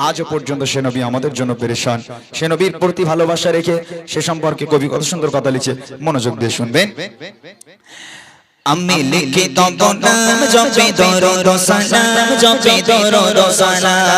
আজও পর্যন্ত সে নবী আমাদের জন্য পেরেশান। সে নবীর প্রতি ভালোবাসা রেখে সে সম্পর্কে কবি কত সুন্দর কথা লিখে, মনোযোগ দিয়ে শুনবেন। আমি লিখি তব নাম জপি দরুদ সালাম, জপি দরুদ সালাম।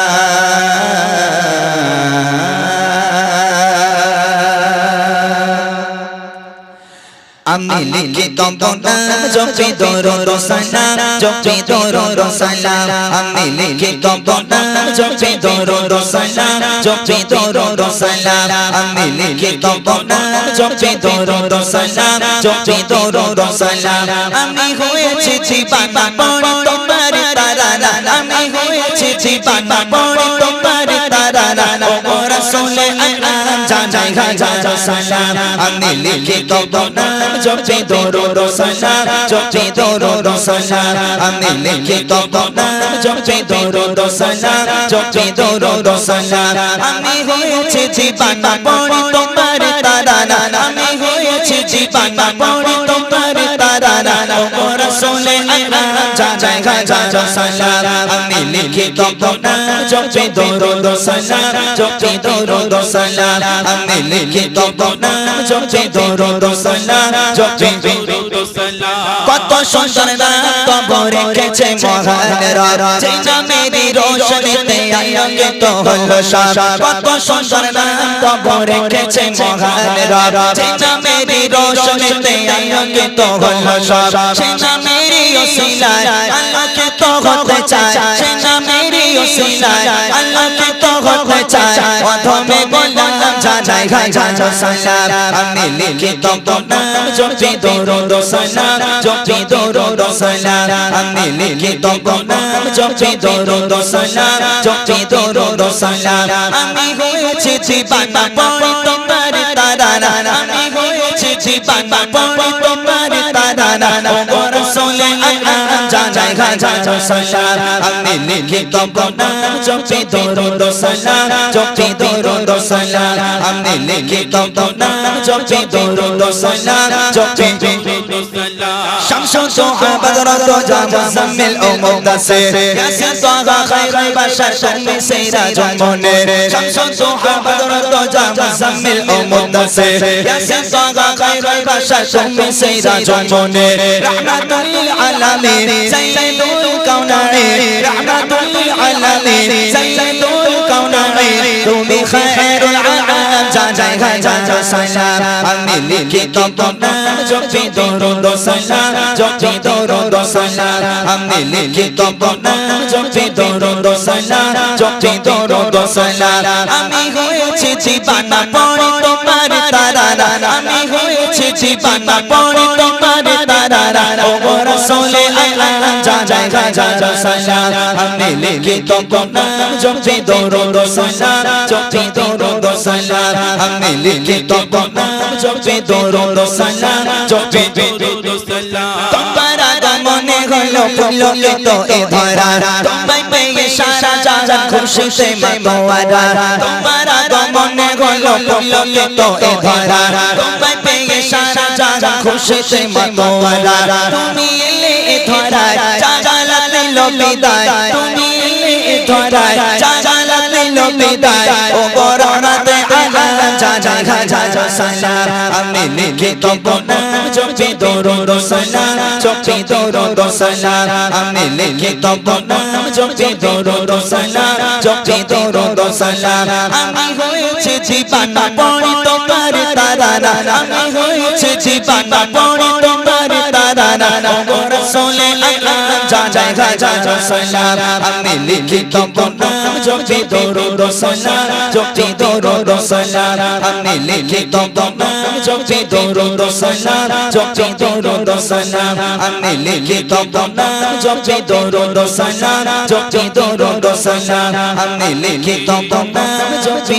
আমি লিখি তব নাম জপি দরুদ সালাম, জপি দরুদ সালাম। আমি লিখি তব নাম জপি দরুদ সালাম, জপি দরুদ সালাম। আমি লিখি তব নাম জপি দরুদ সালাম, জপি দরুদ সালাম। আমি হয়েছি জীবানা পড়ি তোমার তারানা, আমি হয়েছি জীবানা পড়ি তোমার তারানা। ও রাসূলে আকরাম জানাই হাজার সালাম। আমি লিখি তব নাম জপি দরুদ সালাম, জপি দরুদ সালাম। আমি লিখি তব নাম জপি দরুদ সালাম, জপি দরুদ সালাম। আমি হয়েছি জীবানা পড়ি তোমার তারানা, আমি হয়েছি জীবানা পড়ি তোমার তারানা। ও রাসূলে আকরাম জানাই হাজার সালাম। আমি লিখি তব নাম জপি দরুদ সালাম, জপি দরুদ সালাম। আমি লিখি তব নাম জপি দরুদ সালাম, জপি দরুদ সালাম। কত সুন্দর নাম তব রেখেছে মহান রব, যে নামেরই রোশনীতে আলোকিত হলো সব। কত সুন্দর নাম তব রেখেছে মহান রব, যে নামেরই রোশনীতে আলোকিত হলো সব। সে নামেরই ওসিলায় আলোকিত হতে চায়, সে নামেরই ওসিলায় আলোকিত হতে চায়। প্রথমে বললাম জানাই হাজার সালাম। আমি লিখি তব নাম জপি দরুদ সালাম, জপি দরুদ সালাম। আমি লিখি তব নাম জপি দরুদ সালাম, জপি দরুদ সালাম। আমি হয়েছি জীবানা পড়ি তোমার তারানা, আমি হয়েছি জীবানা পড়ি তোমার তারানা। ও রাসূলে আকরাম জানাই হাজার সালাম। আমি লিখি তব নাম জপি দরুদ সালাম, জপি দরুদ সালাম। আমি লিখি তব নাম জপি দরুদ সালাম, জপি দরুদ সালাম। শামসুল সাহাবা দরুদ মুজাম্মিল ও মুদাসসির, ইয়াসিন তাহা খায়রুল বাশার তুমি সিরাজুল মুনির। শামসুল সাহাবা দরুদ মুজাম্মিল ও মুদাসসির, ইয়াসিন তাহা খায়রুল বাশার তুমি সিরাজুল মুনির। রাহমাতুল লিল আলামিন সাইয়্যিদুল কাউনাইন, রাহমাতুল লিল আলামিন সাইয়্যিদুল কাউনাইন। তুমি খায়রুল আনাম জানাই হাজার সালাম। আমি লিখি তব নাম জপি দরুদ সালাম, জপি দরুদ সালাম। আমি লিখি তব নাম জপি দরুদ সালাম, জপি দরুদ সালাম। আমি হয়েছি জীবানা পড়ি তোমার তারানা, আমি হয়েছি জীবানা পড়ি তোমার তারানা। ও রাসূলে আকরাম জানাই হাজার সালাম। আমি লিখি তব নাম জপি দরুদ সালাম, জপি দরুদ সালাম। আমি লিখি তব নাম জপি দরুদ সালাম, জপি দরুদ সালাম। তোমার আগমনে হলো পুলকিত এ ধরা, তোমায় পেয়ে সারা জাহান খুশিতে মাতোয়ারা। তোমার আগমনে হলো পুলকিত এ ধরা, তোমায় পেয়ে সারা জাহান খুশিতে মাতোয়ারা। তুমি এলে এ ধরায় জাগালা দিল বিদায়, তুমি এলে এ ধরায় জাগালা দিল বিদায়। ও বরনাতে আলাম জানাই হাজার সালাম। আমি লিখি তব নাম জপি দরুদ সালাম, জপি দরুদ সালাম। আমি লিখি তব নাম জপি দরুদ সালাম, জপি দরুদ সালাম। আমি হয়েছি জীবানা পড়ি তোমার তারানা, আমি হয়েছি জীবানা পড়ি তোমার তারানা। ও রাসূলে আকরাম জানাই হাজার সালাম। আমি লিখি তব নাম জপি দরুদ সালাম, জপি দরুদ সালাম। আমি লিখি তব নাম জপি দরুদ সালাম, জপি দরুদ সালাম। আমি লিখি তব নাম জপি দরুদ সালাম, জপি দরুদ সালাম। আমি লিখি তব নাম জপি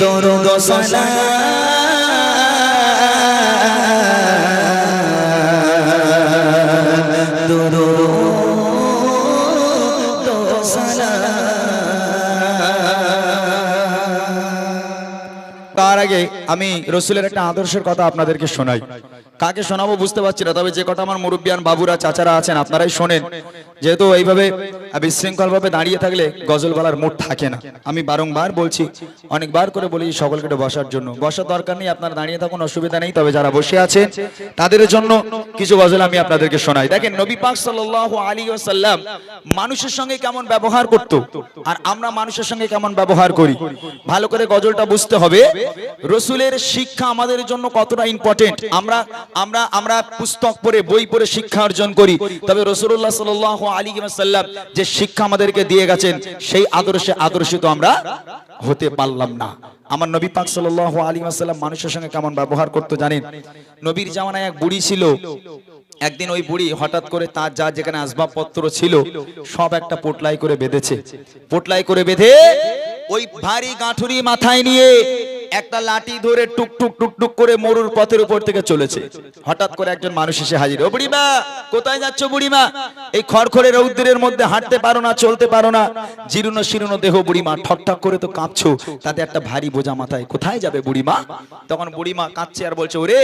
দরুদ সালাম। তার আগে আমি রাসূলের একটা আদর্শের কথা আপনাদেরকে শোনাই। কাকে শোনাবো বুঝতে পারছি না, তবে যে কটা আমার মুরব্বিয়ান বাবুরা চাচারা আছেন আপনারাই শোনেন। যেহেতু এইভাবে বিশৃঙ্খল ভাবে দাঁড়িয়ে থাকলে গজল বলার মুড থাকে না। আমি বারংবার বলছি, অনেকবার করে বলি সকলকে একটু বসার জন্য। বসার দরকার নেই, আপনারা দাঁড়িয়ে থাকুন, অসুবিধা নেই। তবে যারা বসে আছেন তাদের জন্য কিছু গজল আমি আপনাদেরকে শোনাই। দেখেন নবী পাক সাল্লাল্লাহু আলাইহি ওয়াসাল্লাম মানুষের সঙ্গে কেমন ব্যবহার করত, আর আমরা মানুষের সঙ্গে কেমন ব্যবহার করি। ভালো করে গজলটা বুঝতে হবে। রসুলের শিক্ষা আমাদের জন্য কতটা ইম্পর্টেন্ট। আমরা পুস্তক পড়ে বই পড়ে শিক্ষা অর্জন করি, তবে রাসূলুল্লাহ সাল্লাল্লাহু আলাইহি ওয়াসাল্লাম যে শিক্ষা আমাদেরকে দিয়ে গেছেন সেই আদর্শে আদর্শিত আমরা হতে পারলাম না। আমার নবী পাক সাল্লাল্লাহু আলাইহি ওয়াসাল্লাম মানুষের সঙ্গে কেমন ব্যবহার করতে জানেন। নবীর জামানায় এক বুড়ি ছিল। একদিন ওই বুড়ি হঠাৎ করে তার যা যেখানে আসবাবপত্র ছিল সব একটা পোটলাই করে বেঁধেছে। পোটলাই করে বেঁধে ওই ভারী গাঁঠুরি মাথায় নিয়ে একটা লাঠি ধরে টুক টুক টুক টুক করে মরুর পথের উপর থেকে চলেছে। হঠাৎ করে একজন মানুষ এসে হাজির। ও বুড়িমা, কোথায় যাচ্ছ বুড়িমা? এই খড়খড়ে রৌদ্রের মধ্যে হাঁটতে পারো না, চলতে পারো না, জীর্ণ শীর্ণ দেহ বুড়িমা, ঠকঠক করে তো কাঁপছো, তাতে একটা ভারী বোঝা মাথায়, কোথায় যাবে বুড়িমা? তখন বুড়িমা কাঁদছে আর বলছে, ওরে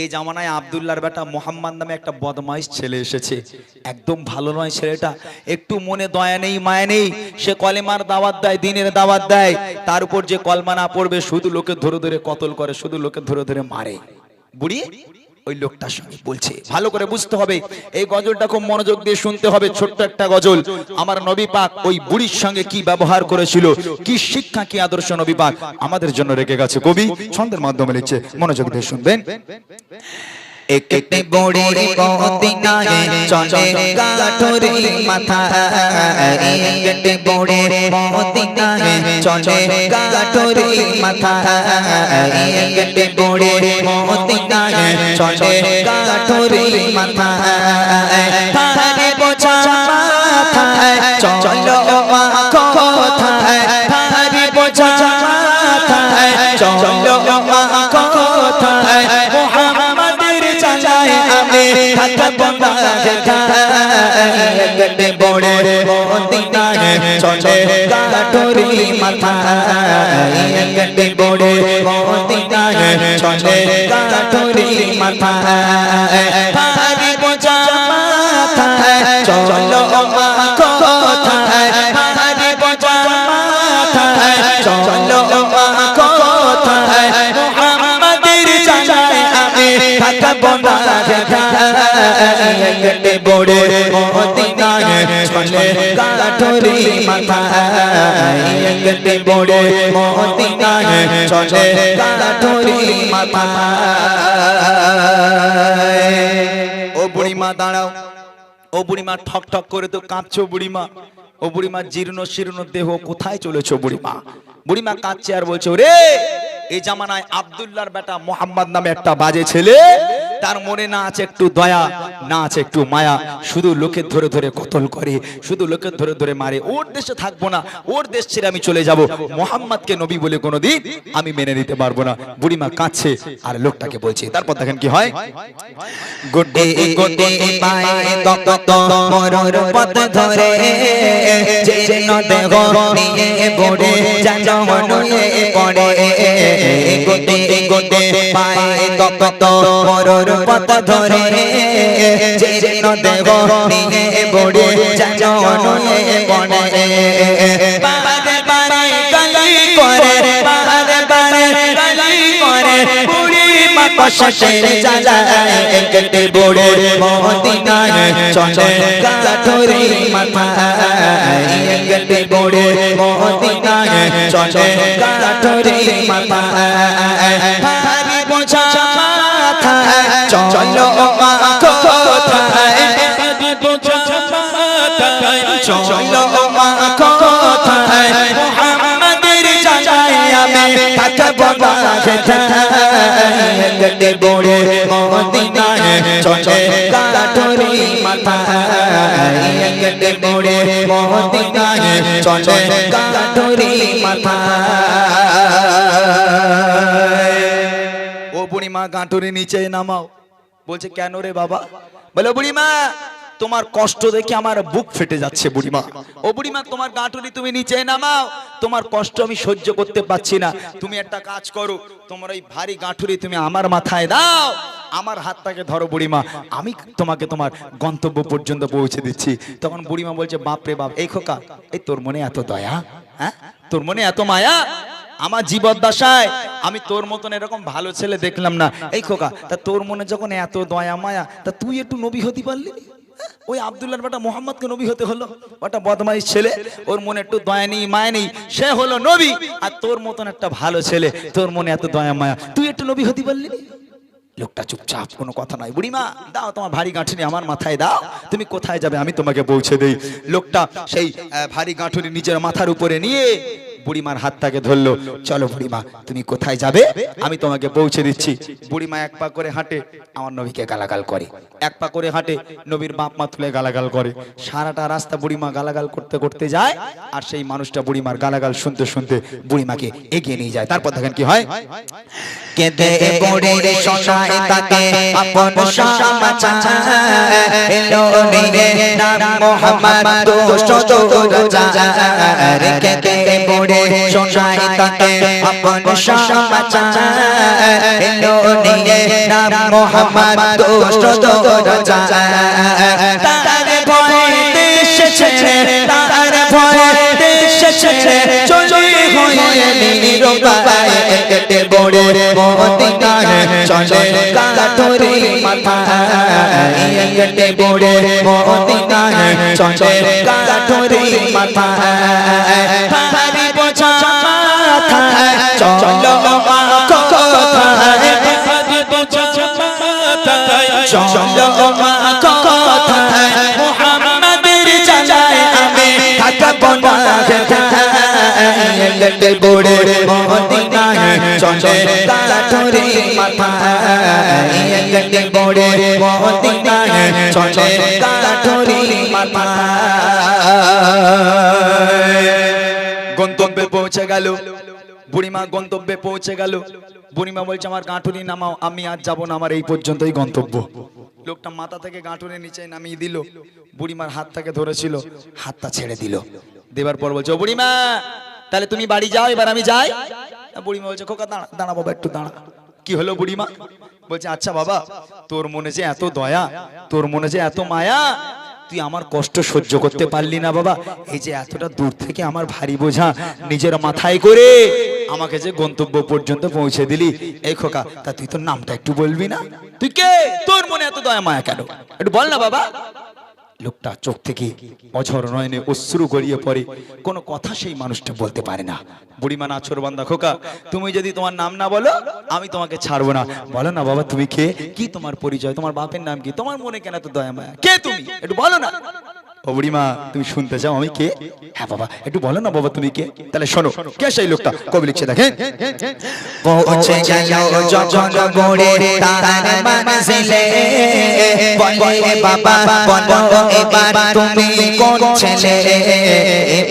এই জামানায় আব্দুল্লাহর বেটা মোহাম্মদ নামে একটা বদমাইশ ছেলে এসেছে, একদম ভালো নয় ছেলেটা, একটু মনে দয়া নেই মায়া নেই। সে কলেমার দাওয়াত দেয়, দিনের দাওয়াত দেয়, তার উপর যে কলমা না পড়বে শুধু লোকে ধরে ধরে কতল করে, শুধু লোকে ধরে ধরে মারে। বুড়ি ওই লোকটার সঙ্গে বলছে। ভালো করে বুঝতে হবে, এই গজলটা খুব মনোযোগ দিয়ে শুনতে হবে। ছোট্ট একটা গজল। আমার নবী পাক ওই বুড়ির সঙ্গে কি ব্যবহার করেছিল, কি শিক্ষা, কি আদর্শ নবী পাক আমাদের জন্য রেখে গেছে। কবি ছন্দের মাধ্যমে লিখছে, মনোযোগ দিয়ে শুনবেন। একটি বড়ি মদিনায় চলে গাঠুরি মাথায়, একটি বড়ি মদিনায় চলে গাঠুরি মাথায়, একটি বড়ি মদিনায় চলে গাঠুরি মাথায়, তারে বোঝা মাথায় চলো মা কোথায়, তারে বোঝা মাথায় চলো মা কোথায়, থাকবো না একটি বড়ে মদিনায় চলে গাঠুরি মাথায়, একটি বড়ে মদিনায় চলে গাঠুরি মাথায়, ভারী বোঝা মাথায় চলো মা কোথায়, ভারী বোঝা মাথায় চলো মা কোথায়, মুহাম্মাদের জানায় আমি থাকবো না একটি বড়ে মদিনায় চলে গাঠুরি মাথায়, একটি বড়ে মদিনায় চলে গাঠুরি মাথায়। ও বুড়িমা দাঁড়াও, ও বুড়িমা ঠক ঠক করে তো কাঁপছো বুড়িমা, ও বুড়িমা জীর্ণ শীর্ণ দেহ, কোথায় চলেছো বুড়িমা? বুড়িমা কাঁদছে আর বলছে, ওরে এই জামানায় আব্দুল্লাহর বেটা মোহাম্মদ নামে একটা বাজে ছেলে, তার মনে না আছে একটু দয়া, না আছে একটু মায়া, শুধু লোকের ধরে ধরে কতল করে, শুধু লোকের ধরে ধরে মারে। ওর দেশে থাকবো না, ওর দেশ ছেড়ে আমি চলে যাব, মোহাম্মদকে নবী বলে কোনোদিন আমি মেনে নিতে পারবো না। বুড়িমা কাঁদছে আর লোকটাকে বলছে। তারপর দেখেন কি হয়। গোটে গোটে পায়ে তত মরর পথ ধরে, যেন দেহ নিয়ে বড়ে জানো হয়ে পড়ে, গোটে গোটে পায়ে তত মরর পথ ধরে, যেন দেহ নিয়ে বড়ে জানো হয়ে পড়ে, বারে বারে গালি করে, বারে বারে গালি করে, বুড়ি মা কষ্টের জ্বালায় একটি বড়ে মদিনায় চলে গাঠুরি মাথায়, একটি বড়ে মদিনায় চলে গাঠুরি মাথায়, ভারী বোঝা মাথায় চলো মা কোথায়, ভারী বোঝা মাথায় চলো মা কোথায়, মুহাম্মাদের জানায় আমি থাকবো না একটি বড়ে মদিনায় চলে গাঠুরি মাথায়, একটি বড়ে মদিনায় চলে গাঠুরি মাথায়। ও বুড়িমা গাঁটুরি নিচে নামাও। বলছে কেন রে বাবা? বলে বুড়িমা তোমার কষ্ট দেখে আমার বুক ফেটে যাচ্ছে বুড়িমা। ও বুড়িমা তোমার গাঁটুরি তুমি নিচে নামাও, তোমার কষ্ট আমি সহ্য করতে পারছি না। তুমি একটা কাজ করো, তোমার ওই ভারী গাঁটুরি তুমি আমার মাথায় দাও, আমার হাতটাকে ধরো বুড়িমা, আমি তোমাকে তোমার গন্তব্য পর্যন্ত পৌঁছে দিচ্ছি। তখন বুড়িমা বলছে, বাপ রে বাপ, এই খোকা, এই তোর মনে এত দয়া, হ্যাঁ, তোর মনে এত মায়া, আমার জীবদ্দশায় আমি তোর মতন এরকম ভালো ছেলে দেখলাম না। এই খোকা, তা তোর মনে যখন এত দয়া মায়া, তা তুই একটু নবী হতে পারলি? ওই আব্দুল্লাহর বেটা মোহাম্মদকে নবী হতে হলো, ওটা বদমাইশ ছেলে, ওর মনে একটু দয়া নেই মায়া নেই, সে হলো নবী। আর তোর মতন একটা ভালো ছেলে, তোর মনে এত দয়া মায়া, তুই একটু নবী হতে পারলি? লোকটা চুপচাপ, কোনো কথা নয়। বুড়িমা, দাও তোমার ভারী গাঁঠুনি আমার মাথায় দাও, তুমি কোথায় যাবে আমি তোমাকে পৌঁছে দেই। লোকটা সেই ভারী গাঁঠুনি নিজের মাথার উপরে নিয়ে বুড়িমার হাতটাকে ধরলো। চলো বুড়িমা, তুমি কোথায় যাবে আমি তোমাকে পৌঁছে দিচ্ছি। বুড়িমা এক পা করে হাঁটে, আমার নবীকে গালাগাল করে, এক পা করে হাঁটে, নবীর বাপ মা তুলে গালাগাল করে। সারাটা রাস্তা বুড়িমা গালাগাল করতে করতে যায়, আর সেই মানুষটা বুড়িমার গালাগাল শুনতে শুনতে বুড়িমাকে এগিয়ে নিয়ে যায়। তারপর দেখেন কি হয়। কেঁদে পড়ে শোনায় তাকে আপন সমাচার, এলো নিরে নাম মোহাম্মদ দোস্ত রাজার। কেঁদে পড়ে শোনায় তাকে আপন সমাচার, এলো নিরে নাম মোহাম্মদ দোস্ত রাজার। তার ভয়ে দেশ ছেড়ে, তার ভয়ে দেশ ছেড়ে চলে হয়ে নীরবায় কেটে পড়ে মদিনায় চলে কাঠুরি মাথায়, কেটে পড়ে মদিনায় চলে কাঠুরি মাথায়। ভারী বোঝা মাথায় চলো মা কোথায়, ভারী বোঝা মাথায় চলো মা কোথায়, মুহাম্মাদের জানায় আমি থাকব না কেটে পড়ে মদিনায় চলে কাঠুরি মাথায়, কেটে পড়ে মদিনায় চলে কাঠুরি মাথায়। গন্তব্যে পৌঁছে গেল বুড়িমা, গন্তব্যে পৌঁছে গেল। বুড়িমা বলছে, আমার গাঁটুনি নামাও, আমি আর যাবো না, আমার এই পর্যন্তই গন্তব্য। লোকটা মাথা থেকে গাঁটুনি নিচে নামিয়ে দিল, বুড়িমার হাতটাকে ধরেছিল, হাতটা ছেড়ে দিল। দেবার পর বলছে, ও বুড়িমা, তাহলে তুমি বাড়ি যাও, এবার আমি যাই। বুড়িমা বলছে, খোকা দাঁড়া, দাঁড়া বাবা, একটু দাঁড়া। কি হলো বুড়িমা? বলছে, আচ্ছা বাবা, তোর মনে যে এত দয়া, তোর মনে যে এত মায়া, তুই আমার কষ্ট সহ্য করতে পারলি না বাবা? এই যে এতটা দূর থেকে আমার ভারী বোঝা নিজের মাথায় করে আমাকে যে গন্তব্য পর্যন্ত পৌঁছে দিলি, এই খোকা, তা তুই তোর নামটা একটু বলবি না? তুই কে? তোর মনে এত দয়া মায়া কেন? একটু বল না বাবা। লোকটা চোখ থেকে অঝর নয়নে অশ্রু গড়িয়ে পড়ে, কোনো কথা সেই মানুষটা বলতে পারে না। বুড়িমা নাছোড়বান্দা, খোকা, তুমি যদি তোমার নাম না বলো আমি তোমাকে ছাড়বো না। বলো না বাবা, তুমি কে? কি তোমার পরিচয়? তোমার বাপের নাম কি? তোমার মনে কেন এত দয়া মায়া? কে তুমি? একটু বলো না। ও বুড়িমা, তুমি শুনতে চাও আমি কে? হ্যাঁ বাবা, একটু বলো না বাবা, তুমি কে? তাহলে শোনো, কে সেই লোকটা? কবি লিখছে, দেখেন। পৌঁছে গেল যখন গড়ে তার মানজিলে, বলে বাবা বলো এবার তুমি কোন ছেলে।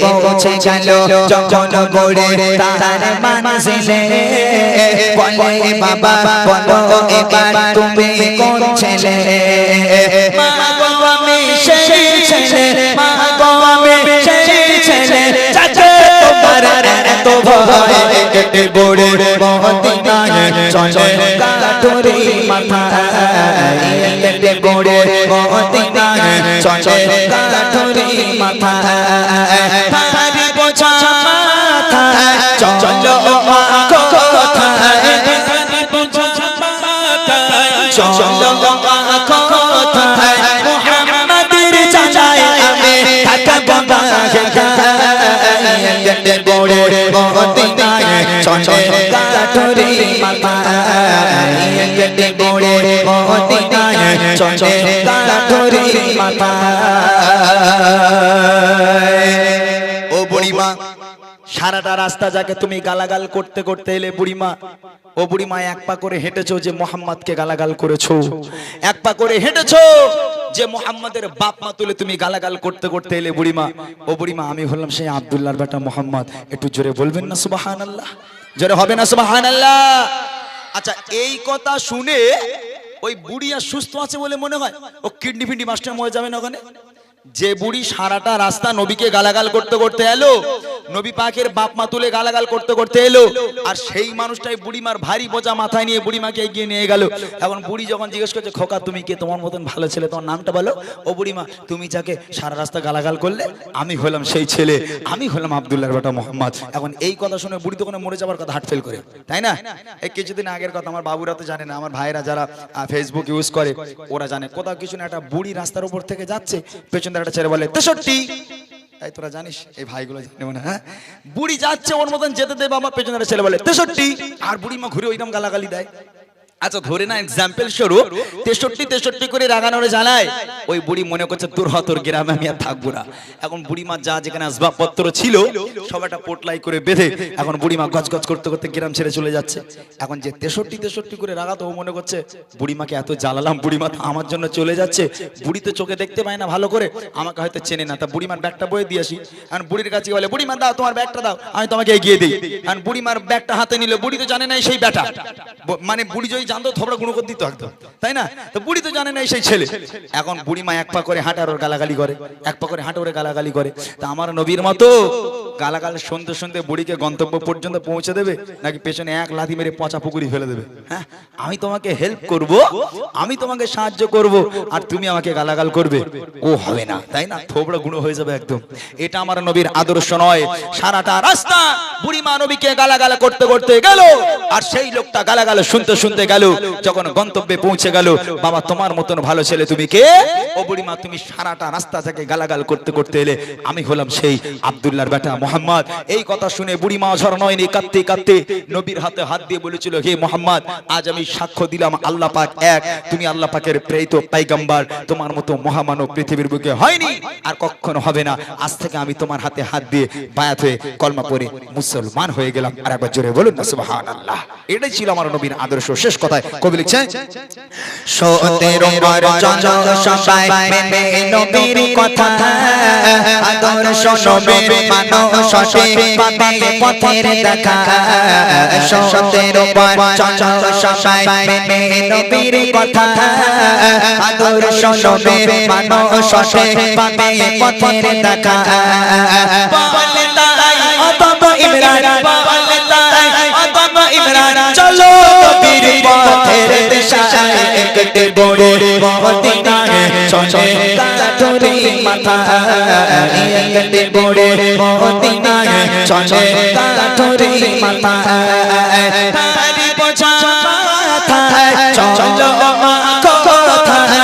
পৌঁছে গেল যখন গড়ে তার মানজিলে, বলে বাবা বলো এবার তুমি কোন ছেলে। মা গো আমি সেই ছেলে, মা গো আমি সেই ছেলে, চাচা তোমার এত ভয়, কেটে পড়ে মদিনায় চলে কাঠুরি মাথায়, কেটে পড়ে মদিনায় চলে কাঠুরি মাথায়। ভারী বোঝা মাথায় চলো মা কোথায়, ভারী বোঝা মাথায় চলো মা কোথায়, মুহাম্মাদের জানায় আমি থাকব না কেটে পড়ে মদিনায় চলে কাঠুরি মাথায়, কেটে পড়ে মদিনায় চলে কাঠুরি মাথায়। ও বুড়িমা, সারাটা রাস্তা যাকে তুমি গালাগাল করতে করতে এলে বুড়িমা, ও বুড়িমা এক পা করে হেঁটেছো যে মোহাম্মদকে গালাগাল করেছো, এক পা করে হেঁটেছো যে মোহাম্মদের বাপ মা তুলে তুমি গালাগাল করতে করতে এলে বুড়িমা। ও বুড়িমা, আমি হলাম সেই আব্দুল্লাহর বেটা মোহাম্মদ। একটু জোরে বলবেন না সুবহানাল্লাহ? জোরে হবে না সুবহানাল্লাহ? আচ্ছা, এই কথা শুনে ওই বুড়িয়া সুস্থ আছে বলে মনে হয়? ও কিডনি ফিডনি মাস্টার মরে যাবে না ওখানে? যে বুড়ি সারাটা রাস্তা নবীকে গালাগাল করতে করতে এলো, নবী পাকের বাপ মা তুলে গালাগাল করতে করতে এলো, আর সেই মানুষটাই বুড়িমার ভারী বোঝা মাথায় নিয়ে বুড়িমাকে এগিয়ে নিয়ে গেল। এখন বুড়ি যখন জিজ্ঞেস করছে, খোকা তুমি কে, তোমার মতন ভালো ছেলে, তোমার নামটা বলো। ও বুড়িমা, তুমি যাকে সারা রাস্তা গালাগাল করলে আমি হলাম সেই ছেলে, আমি হলাম আব্দুল্লাহর বেটা মোহাম্মদ। এখন এই কথা শুনে বুড়ি তো কোনো মরে যাবার কথা, হার্ট ফেল করে, তাই না? এই কিছুদিন আগের কথা, আমার বাবুরা তো জানে না, আমার ভাইরা যারা ফেসবুক ইউজ করে ওরা জানে। কোথাও কিছু না, একটা বুড়ি রাস্তার উপর থেকে যাচ্ছে, পেছন থেকে একটা ছেলে বলে 63। এই তোরা জানিস, এই ভাইগুলো জানে মনে, হ্যাঁ? বুড়ি যাচ্ছে ওর মতন যেতে দেবে, আমার পেছনে একটা ছেলে বলে 63, আর বুড়ি মা ঘুরে ওইরকম গালাগালি দেয়। আচ্ছা ধরে না এক্সাম্পল স্বরূপ 63 করে রাগানোরে জানায়, ওই বুড়ি মনে করছে তোর হতর গ্রামে আমি আর থাকবো না। এখন বুড়িমা যা যেখানে আসবাবপত্র ছিল সব একটা পোটলাই করে বেঁধে এখন বুড়িমা গজগজ করতে করতে গ্রাম ছেড়ে চলে যাচ্ছে। এখন যে 63 করে রাগাতো, ও মনে করছে বুড়িমাকে এত জ্বালালাম, বুড়িমা তো আমার জন্য চলে যাচ্ছে, বুড়ি তো চোখে দেখতে পায় না ভালো করে, আমাকে হয়তো চেনে না, তা বুড়িমার ব্যাগটা বয়ে দিয়ে আসি। এখন বুড়ির কাছে বলে, বুড়িমা দাও তোমার ব্যাগটা দাও, আমি তোমাকে এগিয়ে দিই। এখন বুড়িমার ব্যাগটা হাতে নিল, বুড়ি তো জানে না সেই ব্যাটা, মানে বুড়ি যদি জানতো থবড়া গুঁড়ো করে দিত একদম, তাই না? তো বুড়ি তো জানে না সেই ছেলে। এখন বুড়িমা এক পা করে হাঁটার ওর গালাগালি করে, এক পা করে হাঁটা ওরে গালাগালি করে। তা আমার নবীর মতো গালাগাল শুনতে শুনতে বুড়িকে গন্তব্য পর্যন্ত পৌঁছে দেবে, নাকি পেছনে এক লাথি মেরে পচা পুকুরি ফেলে দেবে? হ্যাঁ, আমি তোমাকে হেল্প করব, আমি তোমাকে সাহায্য করব, আর তুমি আমাকে গালাগাল করবে, ও হবে না, তাই না? থবড়া গুঁড়ো হয়ে যাবে একদম। এটা আমার নবীর আদর্শ নয়। সারাটা রাস্তা বুড়িমা নবীকে গালাগাল করতে করতে গেল, আর সেই লোকটা গালাগাল শুনতে শুনতে গেল। যখন গন্তব্যে পৌঁছে গেল, বাবা তোমার মতন ভালো ছেলে তুমি কে? ও বুড়িমা, তুমি সারাটা রাস্তা থেকে গালাগাল করতে করতে এলে, আমি হলাম সেই আব্দুল্লাহর বেটা মোহাম্মদ। এই কথা শুনে বুড়িমা ঝড় নয়নি, কাঁদতে কাঁদতে নবীর হাতে হাত দিয়ে বলেছিল, হে মোহাম্মদ, আজ আমি সাক্ষ্য দিলাম আল্লাহ পাক এক, তুমি আল্লাহ পাকের প্রেরিত পয়গম্বর, তোমার মতো মহামানব পৃথিবীর বুকে হয়নি আর কখনো হবে না। আজ থেকে আমি তোমার হাতে হাত দিয়ে বায়াত হয়ে কলমা পড়ে মুসলমান হয়ে গেলাম। আর একবার জোরে বলুন না সুবহানাল্লাহ। এটাই ছিল আমার নবীর আদর্শ। শেষ কথায় কবি লিখছেন, 17 চন্দ্র সবাই মেনে নবীর কথা, আদর্শ নবীর মানুষ পাবে পথের দেখা। 17 চন্দ্র সবাই মেনে নবীর কথা, আদর্শ নবীর মানুষ পাবে পথের দেখা। বলে তাই ও বাবা ইমরান, বলে তাই ও বাবা ইমরান, চলো নবীর পথের দিশায় একটি বড় মদিনায় চলে কাঠুরি মাথা, একটি বড় মদিনায় চলে কাঠুরি মাথা। তারি বোঝা মাথায় চলো মা কোথায়,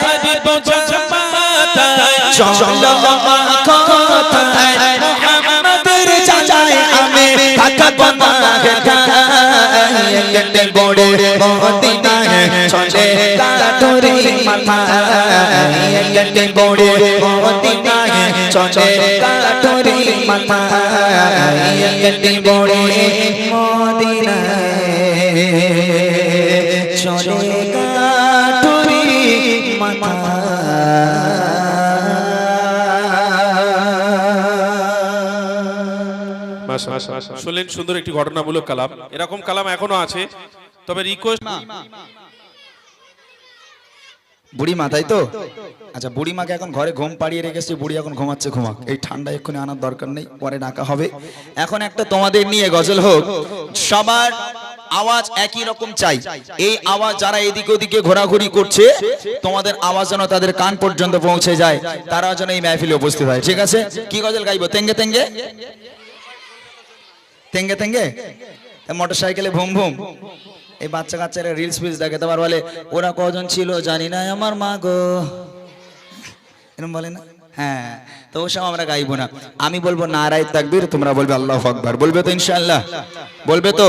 তারি বোঝা মাথায় চলো মা কোথায়, মুহাম্মাদের চাচায় আমি থাকবো না ঢাকায়, একটি বড় মদিনায় চলে কাঠুরি মাথা, একটি বড় মদিনায় চলে কাঠুরি মাথা, একটি বড় মদিনায় চলে কাঠুরি মাথা। শুনলেন সুন্দর একটি ঘটনামূলক কালাম। এরকম কালাম এখনো আছে, তবে রিকোয়েস্ট বুড়িমা, তাই তো? আচ্ছা, বুড়িমাকে এখন ঘরে ঘুম পাড়িয়ে রেখেছি, বুড়ি এখন ঘুমাচ্ছে, ঘুমাক, এই ঠান্ডা এক্ষুনি আনার দরকার নেই, পরে ডাকা হবে। এখন একটা তোমাদের নিয়ে গজল হোক, সবার আওয়াজ একই রকম চাই। এই আওয়াজ যারা এদিকে ওদিকে ঘোরাঘুরি করছে, তোমাদের আওয়াজ যেন তাদের কান পর্যন্ত পৌঁছে যায়, তারা যেন এই মাহফিলে উপস্থিত হয়, ঠিক আছে? কি গজল গাইবো? তেঙ্গে তেঙ্গে তেঙ্গে তেঙ্গে, মোটর সাইকেলে ভুম ভুম। এই বাচ্চা কাচ্চারা রিলস ফিলস দেখে, তোমার বলে ওরা কজন ছিল জানি না আমার মা গো, এরকম বলে না? হ্যাঁ, তো ওসব আমরা গাইবো না। আমি বলবো নারায়ে তাকবীর, তোমরা বলবে আল্লাহু আকবার। বলবে তো ইনশাআল্লাহ? বলবে তো?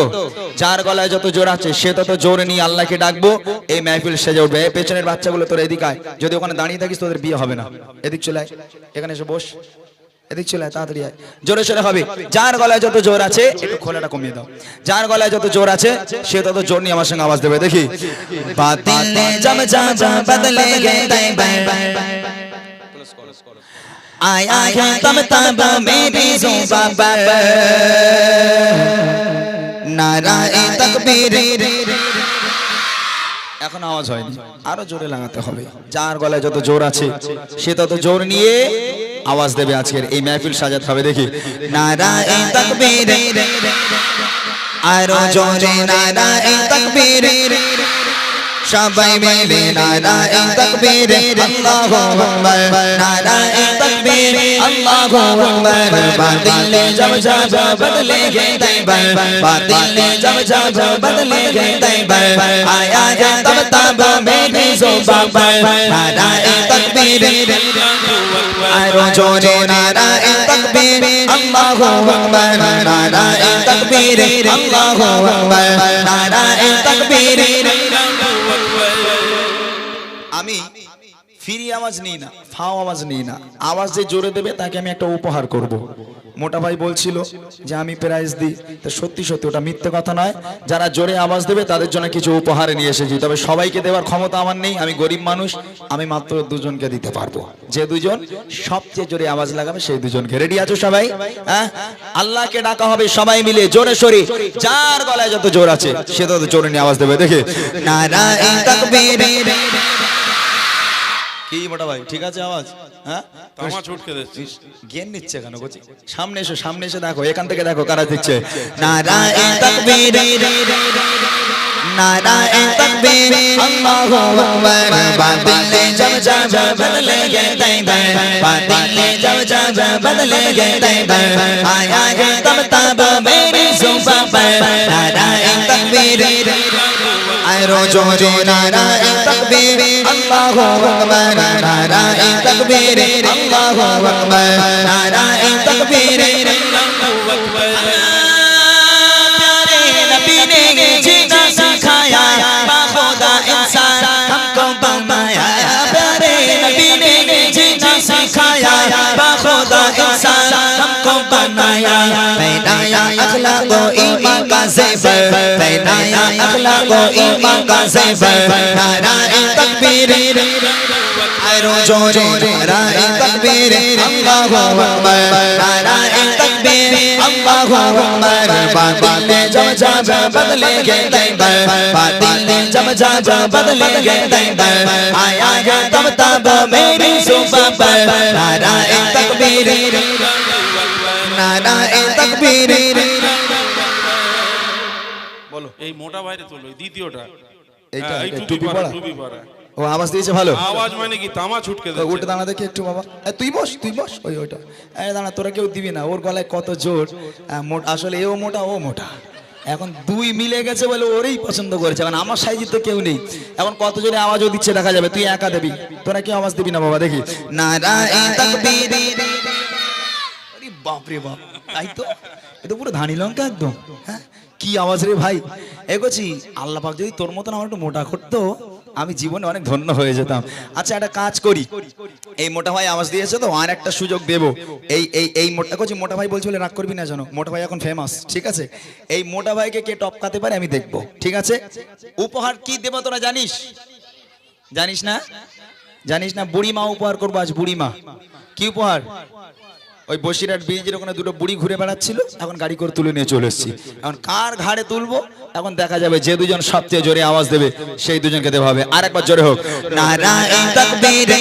যার গলায় যত জোর আছে সে তত জোরে নিয়ে আল্লাহকে ডাকবো, এই মাহফিল সেজে উঠবে। এই পেছনের বাচ্চাগুলো তোরা এদিকে আয়, যদি ওখানে দাঁড়িয়ে থাকিস তোদের বিয়ে হবে না। এদিক চলে আয়, এখানে এসে বস, এদিক চলে আয়, তাড়াতাড়ি আয়, জোরে সোরে হবে। যার গলায় যত জোর আছে, একটু খোলাটা কমিয়ে দাও, যার গলায় যত জোর আছে সে তত জোর নিয়ে আমার সঙ্গে আওয়াজ দেবে। দেখি বাতিল জব যা বদলে গে आया है तब तब मेरी ज़ुबान पर नाराए तकबीर। এখন আওয়াজ হয়নি, আরো জোরে লাগাতে হবে। যার গলায় যত জোর আছে সে তত জোর নিয়ে আওয়াজ দেবে। আজকের এই মাহফিল সাজাতে হবে। দেখি নারায়ে তাকবীর, আরো জোরে নারায়ে তাকবীর, সবাই মিলে নারায়ে তাকবীর, আল্লাহু আকবার, নারায়ে তাকবীর, আল্লাহু আকবার। বাতিলে জব জব বদলেগে তৈবা, বাতিলে জব জব বদলেগে তৈবা, আয়া है तब तब मेरी ज़ुबान पर नाराए तकबीर, आरो जोरे नाराए तकबीर, अल्लाहु अकबर, नाराए तकबीर, अल्लाहु अकबर, नाराए तकबीर। আমি ফ্রি আওয়াজ নিই না, ফাও আওয়াজ নিই না। আওয়াজ যে জোরে দেবে তাকে আমি একটা উপহার করব। মোটা ভাই বলছিল যে আমি প্রাইজ দিই, তো সত্যি সত্যি ওটা মিথ্যে কথা নয়। যারা জোরে আওয়াজ দেবে তাদের জন্য কিছু উপহার নিয়ে এসেছি, তবে সবাইকে দেওয়ার ক্ষমতা আমার নেই, আমি গরিব মানুষ, আমি মাত্র দুজনকে দিতে পারবো। যে দুজন সবচেয়ে জোরে আওয়াজ লাগাবে সেই দুজনকে। রেডি আছো সবাই? হ্যাঁ, আল্লাহকে ডাকা হবে সবাই মিলে জোরে সোরে। যার গলায় যত জোর আছে সে তত জোরে নিয়ে আওয়াজ দেবে। দেখে नाराए तकबीर। কি মোটা ভাই ঠিক আছে আওয়াজ? হ্যাঁ, তামা ছুটকে দিচ্ছিস। জ্ঞান নিচ্ছে কেন বলছি? সামনে এসো, সামনে এসে দেখো, এখান থেকে দেখো কারা দিচ্ছে। नाराए तकबीर, नाराए तकबीर, अल्लाहु अकबर। बातिले जब जब बदलेगे तैबा, बातिले जब जब बदलेगे तैबा, आया है तब तब मेरी ज़ुबान पर नाराए तकबीर, आरो जोरे नाराए तकबीर, अल्लाहु अकबर, नाराए तकबीर, अल्लाहु अकबर, नाराए तकबीर। प्यारे नबी ने जीना सिखाया, बाखुदा इंसान हमको बनाया। प्यारे नबी ने जीना सिखाया, बाखुदा इंसान हमको बनाया। पहनाया अखलाक व ईमान का ज़ेवर, पहनाया अखलाक व ईमान का ज़ेवर, नाराए तकबीर, आरो जोरे नाराए तकबीर, अल्लाहु अकबर, नाराए तकबीर, अल्लाहु अकबर। बातिले जब जब बदलेगे तैबा, बातिले जब जब बदलेगे तैबा, आया है तब तब मेरी ज़ुबान पर नाराए तकबीर, नाराए तकबीर। বলো এই মোটা বাইরে তোলো, দ্বিতীয়টা এইটা হ্যাঁ, এই টুপি টুপি পরা, পরা? টুপি পরা। ও আওয়াজ দিয়েছে ভালো। আওয়াজ মানে কি তামা ছুটকে উঠে দিচ্ছে। দাঁড়া দেখি একটু বাবা। তুই বস, তুই বস। ওই ওইটা দাঁড়া, তোরা কেউ দিবি না। ওর গলায় কত জোর। আসলে এও মোটা ও মোটা, এখন দুই মিলে গেছে বলে ওরই পছন্দ করেছে। এখন আমার সাইজে তো কেউ নেই, এখন কত জোরে আওয়াজও দিচ্ছে দেখা যাবে। তুই একা দিবি, তোরা কেউ আওয়াজ দিবি না বাবা। দেখি नाराए तकबीर, আরে বাপ রে বাপ, তাই তো, এটা পুরো ধানি লঙ্কা একদম। হ্যাঁ, কি আওয়াজ রে ভাই। এগোছি, আল্লাহ পাক যদি তোর মতন আমার একটু মোটা করতো, আমি জীবনে অনেক ধন্য হয়ে যেতাম। আচ্ছা, একটা কাজ করি, এই মোটা ভাই আওয়াজ দিয়েছে তো, আর একটা সুযোগ দেবো। এই এই এই মোটা করছি, মোটা ভাই বলছি বলে রাগ করবি না জানো, মোটা ভাই এখন ফেমাস, ঠিক আছে? এই মোটা ভাইকে কে টপকাতে পারে আমি দেখবো, ঠিক আছে? উপহার কি দেবো তোরা জানিস? জানিস না? জানিস না? বুড়ি মা উপহার করবো আজ। বুড়ি মা কি উপহার? ওই বসিরহাট ব্রিজের ওখানে দুটো বুড়ি ঘুরে বেড়াচ্ছিল, এখন গাড়ি করে তুলে নিয়ে চলে এসেছি। এখন কার ঘাড়ে তুলবো এখন দেখা যাবে। যে দুজন সবচেয়ে জোরে আওয়াজ দেবে সেই দুজনকে দেওয়া হবে। আর একবার জোরে হোক। नाराए तकबीर,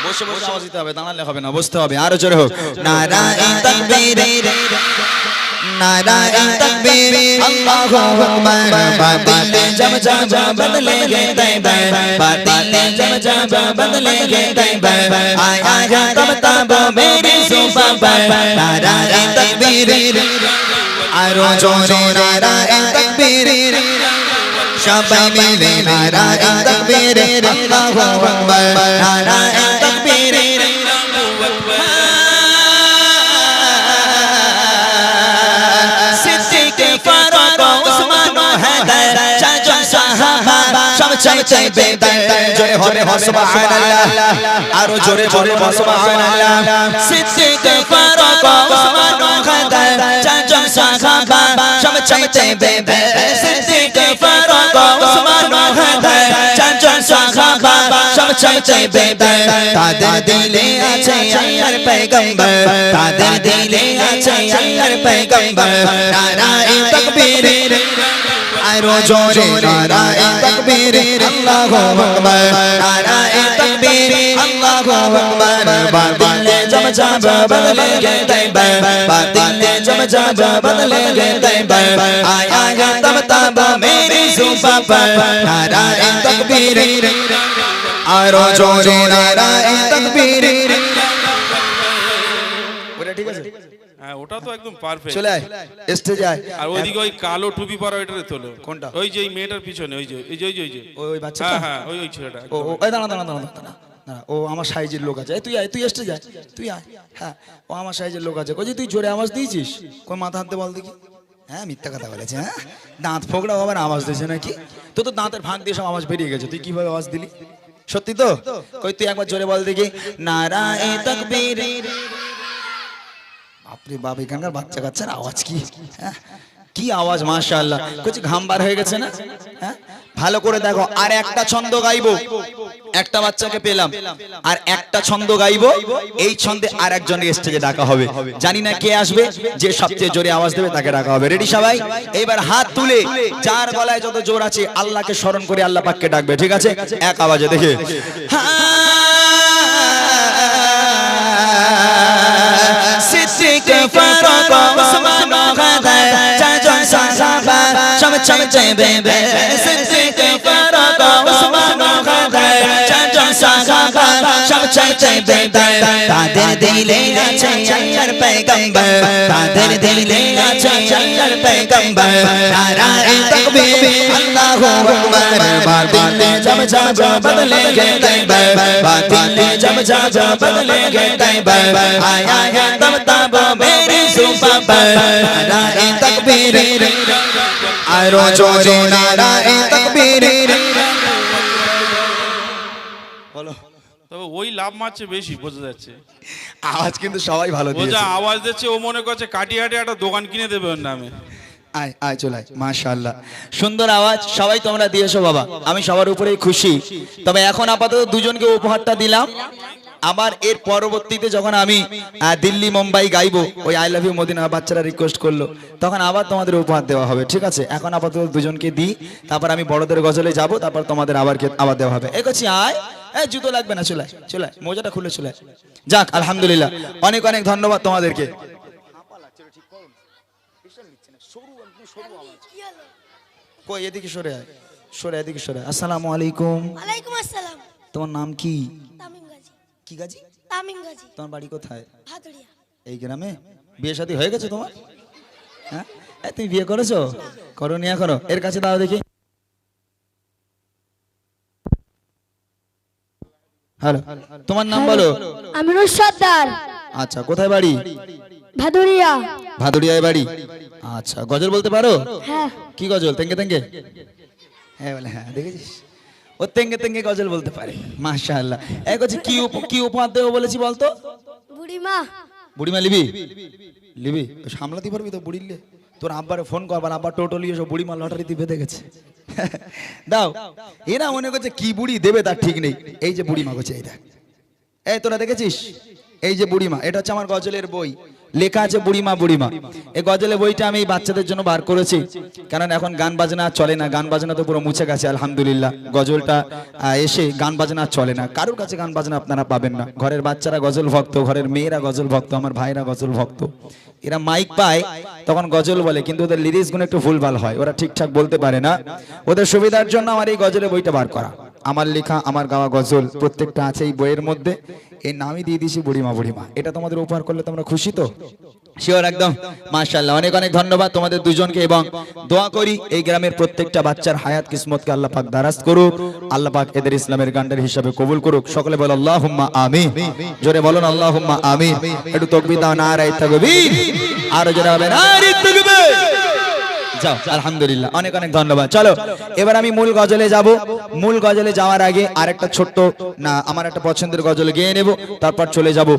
বসে বসে আওয়াজ দিতে হবে, দাঁড়ালে হবে না, বসতে হবে। আরো জোরে হোক। नाराए तकबीर, नाराए तकबीर, अल्लाहु अकबर। बातिले जब जब बदलेगे तैबा, बातिले जब जब बदलेगे तैबा, आया है तब तब मेरी ज़ुबान पर नाराए तकबीर, आरो जोरे नाराए तकबीर, सबाई मिले नाराए तकबीर, अल्लाहु अकबर, नाराए तकबीर। চাইতে বেদায় জোরে হবে সুবহানাল্লাহ, আরো জোরে জোরে সুবহানাল্লাহ। সিদ্দিক ফারুক ওসমান খাদার চারজন সাহাবা সব চাইতে বেদায়, সিদ্দিক ফারুক ওসমান খাদার চারজন সাহাবা সব চাইতে বেদায়। তাদের দিলে আছে আল্লাহর পয়গম্বর, তাদের দিলে আছে আল্লাহর পয়গম্বর। নারায়ে তাকবীর, আরো জোরে নারায়ে তাকবীর আল্লাহু আকবার নারায়ে তাকবীর আল্লাহু আকবার বাতিল জব জব বদলেগে তৈবা বাতিল जब जब बदलेंगे तैबा आया तब तब मेरी जुबां पर नाराए तकबीर आरो जोरे नाराए तकबीर ওটা ঠিক আছে হ্যাঁ ওটা তো একদম পারফেক্ট চলে আয় স্টেজে আয় আর ওইদিকে ওই কালো টুপি পরা ওইটারে তোলো কোনটা? ওই যে এই মেয়েটার পিছনে ওই যে ওই বাচ্চাটা? হ্যাঁ হ্যাঁ ওই ছেলেটা ও ও এই দাঁড়া দাঁড়া দাঁড়া দাঁড়া দাঁড়া, ও আমার সাইজের লোক আছে এই তুই আয় তুই স্টেজে আয় তুই আয় হ্যাঁ ও আমার সাইজের লোক আছে কই তুই জোরে আওয়াজ দিয়েছিস কই মাথা হাতে বল দেখি হ্যাঁ মিথ্যা কথা বলেছে হ্যাঁ দাঁত ফোকড়া আবার আওয়াজ দিয়েছে নাকি তো তো দাঁতের ফাঁক দিয়ে সব আওয়াজ বেরিয়ে গেছে তুই কিভাবে আওয়াজ দিলি সত্যি তো কই তুই একবার জোরে বল দেখি নারায়ে তাকবীর বাপরে বাপ এখানকার বাচ্চা কাচ্চার আওয়াজ কি হ্যাঁ কি আওয়াজ মাশাআল্লাহ কিছু ঘাম বার হয়ে গেছে না হ্যাঁ ভালো করে দেখো আর একটা ছন্দ গাইবো একটা বাচ্চাকে পেলাম আর একটা ছন্দ গাইবো এই ছন্দে আর একজনকে স্টেজে ডাকা হবে জানি না কে আসবে যে সবচেয়ে জোরে আওয়াজ দেবে তাকে ডাকা হবে রেডি সবাই এবার হাত তুলে যার গলায় যত জোর আছে আল্লাহকে স্মরণ করে আল্লাহ পাককে ডাকবে ঠিক আছে এক আওয়াজে দেখে सिद्दीक़ फारूक उस्मान गदर चाचन साहबा शब शब चेबे सिद्दीक़ फारूक उस्मान गदर चाचन साहबा शब शब चेबे ताদের দিলে আছে আল্লাহর পয়গম্বর তাদের দিলে আছে আল্লাহর পয়গম্বর নারায়ে তাকবীর আল্লাহু আকবার বাতিল জব জব বদলেগে তৈবা বাতিল জব জব বদলেগে তৈবা आया तब तब मेरी जुबां पर नाराए तकबीर आरो जोरे नाराए तकबीर বলো তবে ওই লাভ মারছে বেশি বোঝা যাচ্ছে আওয়াজ কিন্তু সবাই ভালো ও যা দিয়েছে আওয়াজ দিচ্ছে ও মনে করছে কাটিহাটে একটা দোকান কিনে দেবে ওর নামে আয় আয় চলে আয় মাশাআল্লাহ সুন্দর আওয়াজ সবাই তোমরা দিয়েছো বাবা আমি সবার উপরেই খুশি তবে এখন আপাতত দুজনকে উপহারটা দিলাম আবার এর পরবর্তীতে যখন আমি দিল্লি মুম্বাই গাইবো ওই আই লাভ ইউ মদিনা বাচ্চারা রিকোয়েস্ট করলো তখন আবার তোমাদের উপহার দেওয়া হবে ঠিক আছে এখন আপাতত দুজনকে দিই তারপর আমি বড়দের গজলে যাব তারপর তোমাদের আবার দেওয়া হবে এগোচ্ছি আয় এই জুতো লাগবে না চলে চলে মোজাটা খুলে চলে যাক আলহামদুলিল্লাহ অনেক অনেক ধন্যবাদ তোমাদেরকে কই এদিকে সরে আয় এদিকে সরে আসসালামু আলাইকুম ওয়ালাইকুম আসসালাম তোমার নাম কি তামিম গাজী কি গাজী তামিম গাজী তোমার বাড়ি কোথায় ভাদুরিয়া এই গ্রামে বিয়ে শাদী হয়ে গেছে তোমার হ্যাঁ এই তুমি বিয়ে করেছো করনি এখনো এর কাছে দাও দেখি হ্যালো তোমার নাম বলো আমিনুল সর্দার আচ্ছা কোথায় বাড়ি ভাদুরিয়া ভাদুরিয়ায় বাড়ি আচ্ছা গজল বলতে পারো হ্যাঁ কি গজল তেঙ্গে তেঙ্গে হ্যাঁ বলে হ্যাঁ দেখেছিস ও তেঙ্গে তেঙ্গে গজল বলতে পারে মাশাআল্লাহ এই করছি কি উপহার দেবো বলেছি বলতো বুড়িমা বুড়িমা লিবি সামলাতে পারবি তো বুড়িলে তোর আব্বারে ফোন করবার আব্বা টোটো নিয়ে সব বুড়িমা লটারিতে বেঁধে গেছে দাও এরা মনে করছে কি বুড়ি দেবে তার ঠিক নেই এই যে বুড়িমা করছে এই দেখ এই তোরা দেখেছিস এই যে বুড়িমা এটা হচ্ছে আমার গজলের বই লেখা আছে বুড়িমা এই গজলের বইটা আমি বাচ্চাদের জন্য বার করেছি কারণ এখন গান বাজনা চলে না গান বাজনা তো পুরো মুছে গেছে আলহামদুলিল্লাহ গজলটা এসে গান বাজনা চলে না কারোর কাছে গান বাজনা আপনারা পাবেন না ঘরের বাচ্চারা গজল ভক্ত ঘরের মেয়েরা গজল ভক্ত আমার ভাইরা গজল ভক্ত এরা মাইক পায় তখন গজল বলে কিন্তু ওদের লিরিক্স গুলো একটু ভুলভাল হয় ওরা ঠিকঠাক বলতে পারে না ওদের সুবিধার জন্য আমার এই গজলের বইটা বার করা আমার লেখা আমার গাওয়া গজল প্রত্যেকটা আছে এই বইয়ের মধ্যে এই নামই দিয়ে দিয়েছি বুড়িমা এটা তোমাদের উপহার করলে তোমরা খুশি তো শিওর একদম মাশাআল্লাহ অনেক অনেক ধন্যবাদ তোমাদের দুজনকে এবং দোয়া করি এই গ্রামের প্রত্যেকটা বাচ্চার হায়াত কিসমতকে আল্লাহ পাক দারাজ করুক আল্লাহ পাক এদের ইসলামের গান্ডার হিসাবে কবুল করুক সকলে বলো আল্লাহুম্মা আমিন জোরে বলুন আল্লাহুম্মা আমিন একটু তাকবীর দাও নারায়ে তাকবীর আর জোরে হবে নারায়ে তাকবীর যাও আলহামদুলিল্লাহ অনেক অনেক ধন্যবাদ চলো এবার আমি মূল গজলে যাব মূল গজলে যাওয়ার আগে আরেকটা ছোট্ট না আমার একটা পছন্দের গজল গেয়ে নেব তারপর চলে যাব